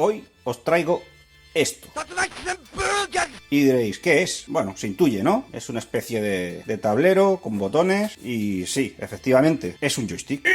hoy os traigo esto. Y diréis, ¿qué es? Bueno, se intuye, ¿no? Es una especie de tablero con botones y sí, efectivamente, es un joystick.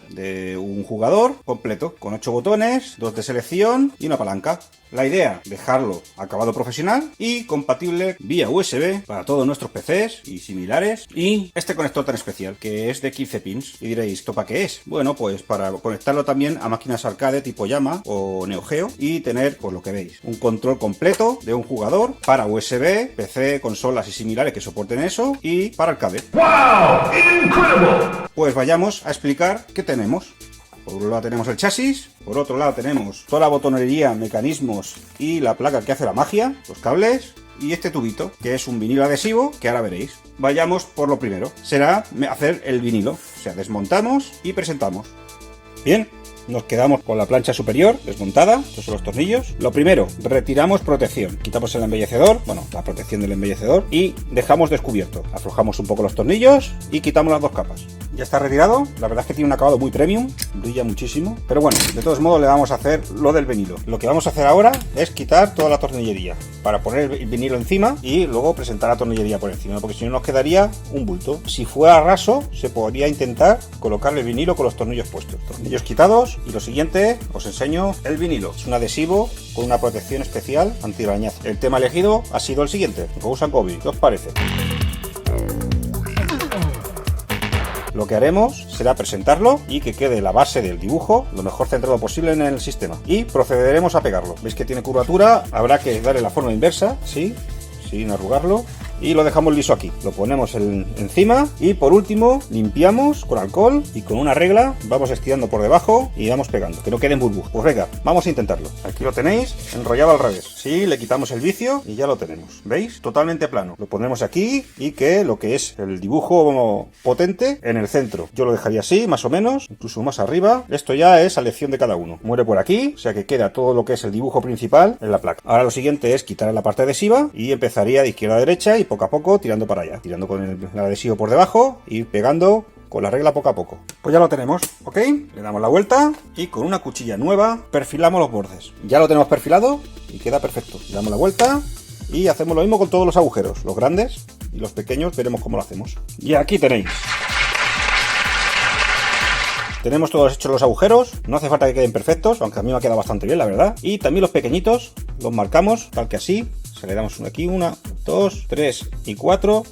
De un jugador completo, con 8 botones, 2 de selección y una palanca. La idea, dejarlo acabado profesional y compatible vía USB para todos nuestros PCs y similares. Y este conector tan especial, que es de 15 pins. Y diréis, ¿esto para qué es? Bueno, pues para conectarlo también a máquinas arcade tipo Yama o Neo Geo y tener, pues lo que veis, un control completo de un jugador para USB, PC, consolas y similares que soporten eso y para arcade. ¡Wow! ¡Incredible! Pues vayamos a explicar qué tenemos. Por un lado tenemos el chasis, por otro lado tenemos toda la botonería, mecanismos y la placa que hace la magia, los cables y este tubito, que es un vinilo adhesivo, que ahora veréis. Vayamos por lo primero, será hacer el vinilo, o sea, desmontamos y presentamos. Bien, nos quedamos con la plancha superior desmontada, estos son los tornillos. Lo primero, retiramos protección, quitamos el embellecedor, bueno, la protección del embellecedor y dejamos descubierto. Aflojamos un poco los tornillos y quitamos las dos capas. Ya está retirado, la verdad es que tiene un acabado muy premium, brilla muchísimo, pero bueno, de todos modos le vamos a hacer lo del vinilo. Lo que vamos a hacer ahora es quitar toda la tornillería para poner el vinilo encima y luego presentar la tornillería por encima, porque si no nos quedaría un bulto. Si fuera raso, se podría intentar colocarle el vinilo con los tornillos puestos. Tornillos quitados y lo siguiente, os enseño el vinilo. Es un adhesivo con una protección especial anti-arañazo. El tema elegido ha sido el siguiente, Ghost & Goblin. ¿Qué os parece? Lo que haremos será presentarlo y que quede la base del dibujo lo mejor centrado posible en el sistema. Y procederemos a pegarlo. Veis que tiene curvatura, habrá que darle la forma inversa, ¿sí? Sin arrugarlo. Y lo dejamos liso aquí. Lo ponemos encima y por último limpiamos con alcohol y con una regla vamos estirando por debajo y vamos pegando, que no queden burbujas. Pues venga, vamos a intentarlo. Aquí lo tenéis enrollado al revés. Sí, le quitamos el vicio y ya lo tenemos. ¿Veis? Totalmente plano. Lo ponemos aquí y que lo que es el dibujo potente en el centro. Yo lo dejaría así, más o menos, incluso más arriba. Esto ya es a elección de cada uno. Muere por aquí, o sea que queda todo lo que es el dibujo principal en la placa. Ahora lo siguiente es quitar la parte adhesiva y empezaría de izquierda a derecha y poco a poco tirando para allá, tirando con el adhesivo por debajo y pegando con la regla poco a poco. Pues ya lo tenemos, ¿ok? Le damos la vuelta y con una cuchilla nueva perfilamos los bordes. Ya lo tenemos perfilado y queda perfecto. Le damos la vuelta y hacemos lo mismo con todos los agujeros, los grandes y los pequeños, veremos cómo lo hacemos. Y aquí tenéis. Tenemos todos hechos los agujeros, no hace falta que queden perfectos, aunque a mí me ha quedado bastante bien, la verdad. Y también los pequeñitos los marcamos, tal que así. Se le damos aquí, 1, 2, 3 y 4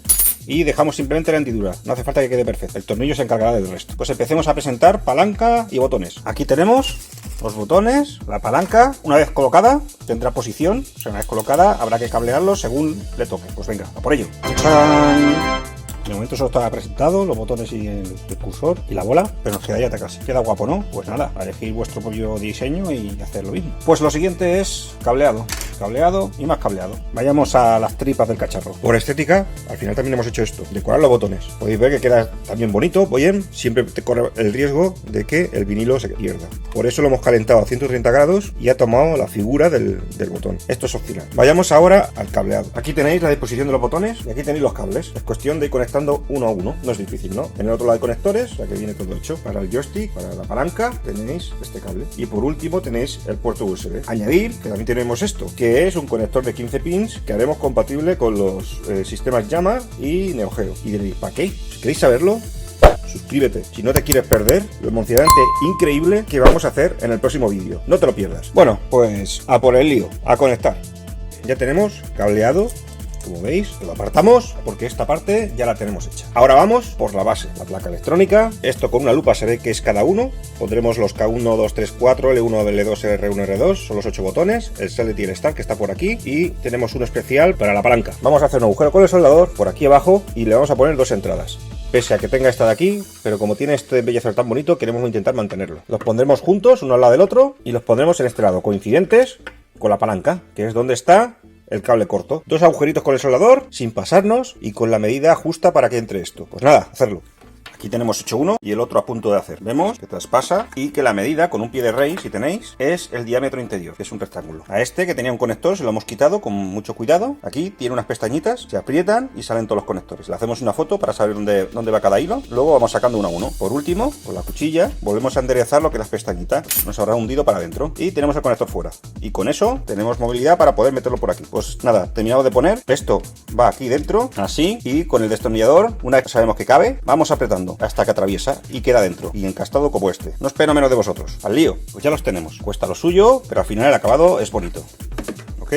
y dejamos simplemente la hendidura. No hace falta que quede perfecto, el tornillo se encargará del resto. Pues empecemos a presentar palanca y botones. Aquí tenemos los botones, la palanca, una vez colocada tendrá posición, o sea, una vez colocada habrá que cablearlo según le toque. Pues venga, a por ello. ¡Tachán! De momento solo está presentado, los botones y el cursor y la bola, pero nos quedaría casi. Queda guapo, ¿no? Pues nada, a elegir vuestro propio diseño y hacer lo mismo. Pues lo siguiente es cableado. Cableado y más cableado. Vayamos a las tripas del cacharro. Por estética, al final también hemos hecho esto, decorar los botones. Podéis ver que queda también bonito, bien, siempre te corre el riesgo de que el vinilo se pierda. Por eso lo hemos calentado a 130 grados y ha tomado la figura del botón. Esto es opcional. Vayamos ahora al cableado. Aquí tenéis la disposición de los botones y aquí tenéis los cables. Es cuestión de ir conectando uno a uno. No es difícil, ¿no? En el otro lado de conectores, o sea que viene todo hecho. Para el joystick, para la palanca, tenéis este cable. Y por último tenéis el puerto USB. Añadir, que también tenemos esto, que es un conector de 15 pins que haremos compatible con los sistemas Yama y Neo Geo. Y diréis, ¿para qué? Si queréis saberlo, suscríbete. Si no te quieres perder lo emocionante increíble que vamos a hacer en el próximo vídeo. No te lo pierdas. Bueno, pues a por el lío, a conectar. Ya tenemos cableado. Como veis, lo apartamos porque esta parte ya la tenemos hecha. Ahora vamos por la base, la placa electrónica. Esto con una lupa se ve que es cada uno. Pondremos los K1, 2, 3, 4, L1, L2, R1, R2. Son los 8 botones. El Select y el Start que está por aquí. Y tenemos uno especial para la palanca. Vamos a hacer un agujero con el soldador por aquí abajo y le vamos a poner dos entradas. Pese a que tenga esta de aquí, pero como tiene este embellecedor tan bonito, queremos intentar mantenerlo. Los pondremos juntos, uno al lado del otro, y los pondremos en este lado, coincidentes con la palanca, que es donde está el cable corto. Dos agujeritos con el soldador, sin pasarnos y con la medida justa para que entre esto. Pues nada, hacerlo. Aquí tenemos hecho uno y el otro a punto de hacer. Vemos que traspasa y que la medida con un pie de rey, si tenéis, es el diámetro interior, que es un rectángulo. A este, que tenía un conector, se lo hemos quitado con mucho cuidado. Aquí tiene unas pestañitas, se aprietan y salen todos los conectores. Le hacemos una foto para saber dónde va cada hilo. Luego vamos sacando uno a uno. Por último, con la cuchilla, volvemos a enderezar lo que es las pestañitas. Nos habrá hundido para adentro. Y tenemos el conector fuera. Y con eso tenemos movilidad para poder meterlo por aquí. Pues nada, terminado de poner. Esto va aquí dentro, así. Y con el destornillador, una vez que sabemos que cabe, vamos apretando hasta que atraviesa y queda dentro. Y encastado como este. No espero menos de vosotros. Al lío. Pues ya los tenemos. Cuesta lo suyo, pero al final el acabado es bonito. ¿Ok?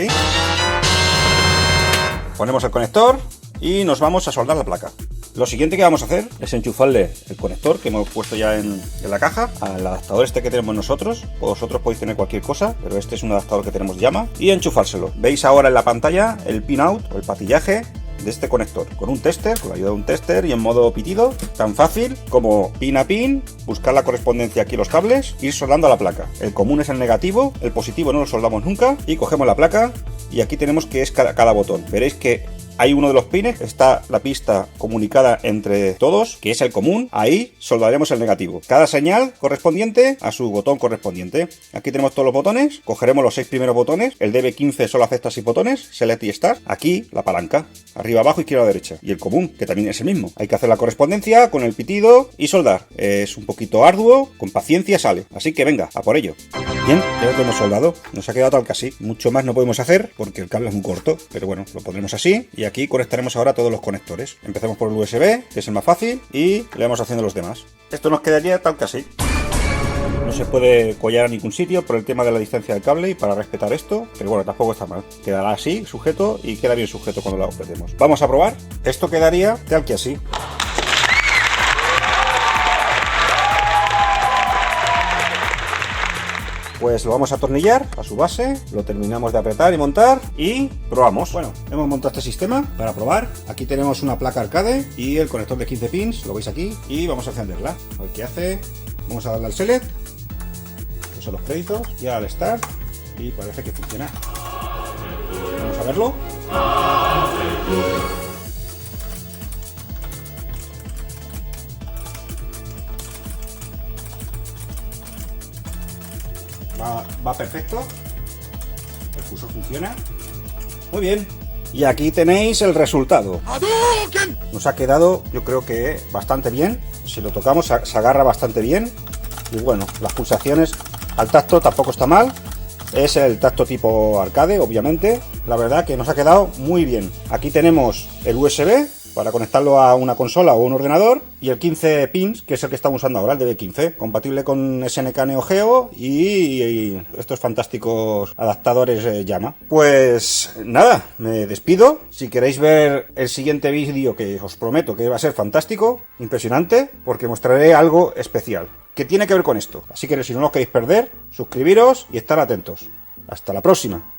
Ponemos el conector y nos vamos a soldar la placa. Lo siguiente que vamos a hacer es enchufarle el conector que hemos puesto ya en la caja al adaptador este que tenemos nosotros. Vosotros podéis tener cualquier cosa, pero este es un adaptador que tenemos Yamaha, y enchufárselo. Veis ahora en la pantalla el pin out o el patillaje de este conector, con un tester, con la ayuda de un tester y en modo pitido, tan fácil como pin a pin, buscar la correspondencia aquí los cables, ir soldando a la placa. El común es el negativo, el positivo no lo soldamos nunca, y cogemos la placa y aquí tenemos que es cada botón. Veréis que hay uno de los pines, está la pista comunicada entre todos, que es el común. Ahí soldaremos el negativo. Cada señal correspondiente a su botón correspondiente. Aquí tenemos todos los botones. Cogeremos los 6 primeros botones. El DB15 solo acepta 6 botones. Select y Start. Aquí la palanca. Arriba, abajo, izquierda, derecha. Y el común, que también es el mismo. Hay que hacer la correspondencia con el pitido y soldar. Es un poquito arduo. Con paciencia sale. Así que venga, a por ello. Bien, ya lo tenemos soldado. Nos ha quedado tal que así. Mucho más no podemos hacer porque el cable es muy corto. Pero bueno, lo pondremos así. Y aquí conectaremos ahora todos los conectores. Empecemos por el USB, que es el más fácil, y le vamos haciendo los demás. Esto nos quedaría tal que así. No se puede collar a ningún sitio por el tema de la distancia del cable y para respetar esto, pero bueno, tampoco está mal. Quedará así, sujeto, y queda bien sujeto cuando lo apretemos. Vamos a probar. Esto quedaría tal que así. Pues lo vamos a atornillar a su base, lo terminamos de apretar y montar y probamos. Bueno, hemos montado este sistema para probar. Aquí tenemos una placa arcade y el conector de 15 pins, lo veis aquí, y vamos a encenderla. A ver qué hace. Vamos a darle al select, que son los créditos, y al start, y parece que funciona. Vamos a verlo. Va perfecto. El cursor funciona. Muy bien. Y aquí tenéis el resultado. Nos ha quedado, yo creo que bastante bien. Si lo tocamos se agarra bastante bien. Y bueno, las pulsaciones al tacto tampoco está mal. Es el tacto tipo arcade, obviamente. La verdad que nos ha quedado muy bien. Aquí tenemos el USB para conectarlo a una consola o un ordenador, y el 15 pins, que es el que estamos usando ahora, el DB15, compatible con SNK Neo Geo y estos fantásticos adaptadores Yamaha. Pues nada, me despido. Si queréis ver el siguiente vídeo, que os prometo que va a ser fantástico, impresionante, porque mostraré algo especial que tiene que ver con esto. Así que si no lo queréis perder, suscribiros y estar atentos. Hasta la próxima.